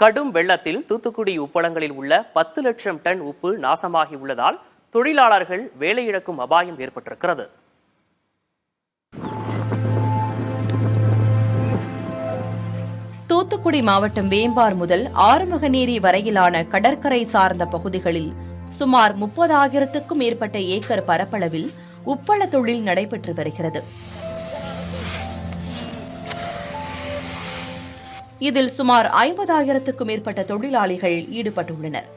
கடும் வெள்ளத்தில் தூத்துக்குடி உப்பளங்களில் உள்ள 10 லட்சம் டன் உப்பு நாசமாகி உள்ளதால் தொழிலாளர்கள் வேலையிழக்கும் அபாயம் ஏற்பட்டிருக்கிறது. தூத்துக்குடி மாவட்டம் வேம்பார் முதல் ஆறுமுகநேரி வரையிலான கடற்கரை சார்ந்த பகுதிகளில் சுமார் 30,000க்கும் மேற்பட்ட ஏக்கர் பரப்பளவில் உப்பள தொழில் நடைபெற்று வருகிறது. இதில் சுமார் 50,000க்கும் மேற்பட்ட தொழிலாளிகள் ஈடுபட்டுள்ளனர்.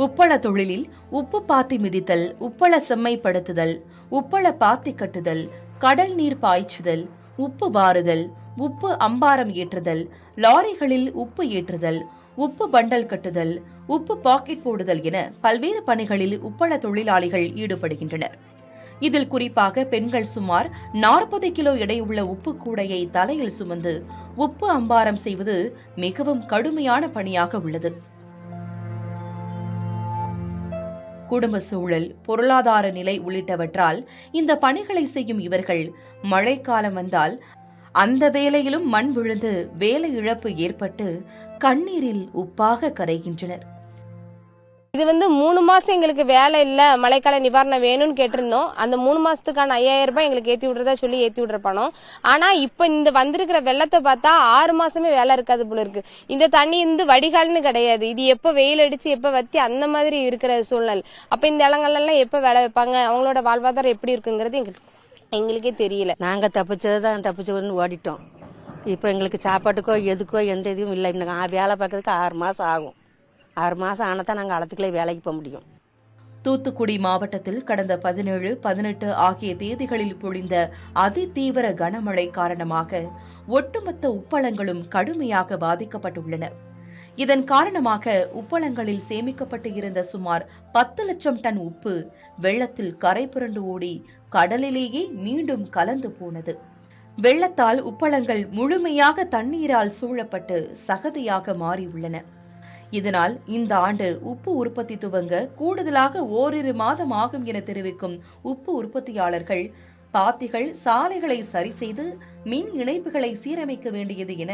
உப்பள தொழிலில் உப்பு பாத்தி மிதித்தல், உப்பள செம்மைப்படுத்துதல், உப்பள பாத்தி கட்டுதல், கடல் நீர் பாய்ச்சுதல், உப்பு வாருதல், உப்பு அம்பாரம் ஏற்றுதல், லாரிகளில் உப்பு ஏற்றுதல், உப்பு பண்டல் கட்டுதல், உப்பு பாக்கெட் போடுதல் என பல்வேறு பணிகளில் உப்பள தொழிலாளிகள் ஈடுபடுகின்றனர். இதில் குறிப்பாக பெண்கள் சுமார் 40 கிலோ எடையுள்ள உப்பு கூடையை தலையில் சுமந்து உப்பு அம்பாரம் செய்வது மிகவும் கடுமையான பணியாக உள்ளது. குடும்ப சூழல், பொருளாதார நிலை உள்ளிட்டவற்றால் இந்த பணிகளை செய்யும் இவர்கள் மழைக்காலம் வந்தால் அந்த வேலையிலும் மண் விழுந்து வேலை இழப்பு ஏற்பட்டு கண்ணீரில் உப்பாக கரைகின்றனர். இது 3 மாசம் எங்களுக்கு வேலை இல்ல, மழைக்கால நிவாரணம் வேணும்னு கேட்டிருந்தோம். அந்த 3 மாசத்துக்கான 5,000 ரூபாய் எங்களுக்கு ஏத்தி விடுறதா சொல்லி ஏத்தி விடுற பணம். ஆனா இப்ப இந்த வந்திருக்கிற வெள்ளத்தை பார்த்தா 6 மாசமே வேலை இருக்காது போல இருக்கு. இந்த தண்ணி வடிகால்னு கிடையாது. இது எப்ப வெயில் அடிச்சு எப்ப வத்தி அந்த மாதிரி இருக்கிற சூழ்நிலை. அப்ப இந்த இடங்கள்ல எல்லாம் எப்ப வேலை வைப்பாங்க, அவங்களோட வாழ்வாதாரம் எப்படி இருக்குங்கிறது எங்களுக்கே தெரியல. நாங்க தப்பிச்சு ஓடிட்டோம். இப்ப எங்களுக்கு சாப்பாட்டுக்கோ எதுக்கோ எந்த இதுவும் இல்லை. வேலை பார்க்கறதுக்கு 6 மாசம் ஆகும். 6 மாசம் ஆனதான் நாங்கள் அளத்துக்குள்ளே வேலைக்கு போக முடியும். தூத்துக்குடி மாவட்டத்தில் கடந்த 17, 18 ஆகிய தேதிகளில் பொழிந்த அதிதீவிர கனமழை காரணமாக ஒட்டுமொத்த உப்பளங்களும் கடுமையாக பாதிக்கப்பட்டுள்ளன. இதன் காரணமாக உப்பளங்களில் சேமிக்கப்பட்டு இருந்த சுமார் 10 லட்சம் டன் உப்பு வெள்ளத்தில் கரை புரண்டு ஓடி கடலிலேயே மீண்டும் கலந்து போனது. வெள்ளத்தால் உப்பளங்கள் முழுமையாக தண்ணீரால் சூழப்பட்டு சகதியாக மாறியுள்ளன. இதனால் இந்த ஆண்டு உப்பு உற்பத்தி துவங்க கூடுதலாக ஓரிரு மாதம் ஆகும் என தெரிவிக்கும் உப்பு உற்பத்தியாளர்கள் பாத்திகள், சாலைகளை சரி செய்து மின் இணைப்புகளை சீரமைக்க வேண்டியது என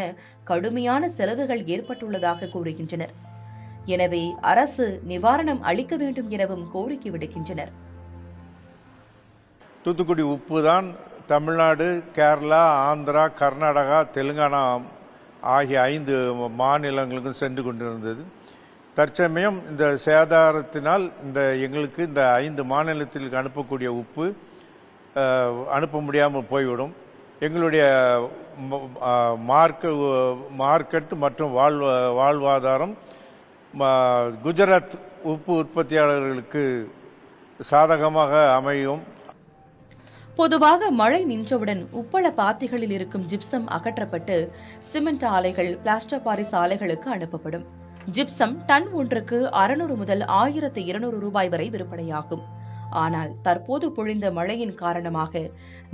கடுமையான செலவுகள் ஏற்பட்டுள்ளதாக கூறுகின்றனர். எனவே அரசு நிவாரணம் அளிக்க வேண்டும் எனவும் கோரிக்கை விடுக்கின்றனர். தூத்துக்குடி உப்பு தான் தமிழ்நாடு, கேரளா, ஆந்திரா, கர்நாடகா, தெலுங்கானா ஆகிய 5 மாநிலங்களுக்கும் சென்று கொண்டிருந்தது. தற்சமயம் இந்த சேதாரத்தினால் எங்களுக்கு இந்த 5 மாநிலத்திற்கு அனுப்பக்கூடிய உப்பு அனுப்ப முடியாமல் போய்விடும். எங்களுடைய மார்க்கெட் மற்றும் வாழ்வாதாரம் குஜராத் உப்பு உற்பத்தியாளர்களுக்கு சாதகமாக அமையும். பொதுவாக மழை நின்றவுடன் உப்பள பாத்திகளில் இருக்கும் ஜிப்சம் அகற்றப்பட்டு சிமெண்ட் ஆலைகள், பிளாஸ்டர் பாரிஸ் ஆலைகளுக்கு அனுப்பப்படும். ஜிப்சம் டன் ஒன்றுக்கு 600 முதல் 1,200 ரூபாய் வரை விற்பனையாகும். ஆனால் தற்போது பொழிந்த மழையின் காரணமாக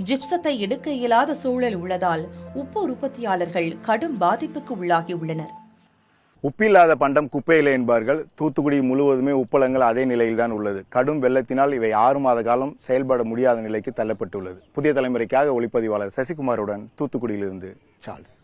ஜிப்சத்தை எடுக்க இயலாத சூழல் உள்ளதால் உப்பு உற்பத்தியாளர்கள் கடும் பாதிப்புக்கு உள்ளாகியுள்ளனர். உப்பில்லாத பண்டம் குப்பையில என்பார்கள். தூத்துக்குடி முழுவதுமே உப்பளங்கள் அதே நிலையில்தான் உள்ளது. கடும் வெள்ளத்தினால் இவை 6 மாத காலம் செயல்பட முடியாத நிலைக்கு தள்ளப்பட்டுள்ளது. புதிய தலைமுறைக்காக ஒளிப்பதிவாளர் சசிகுமாருடன் தூத்துக்குடியிலிருந்து சார்ல்ஸ்.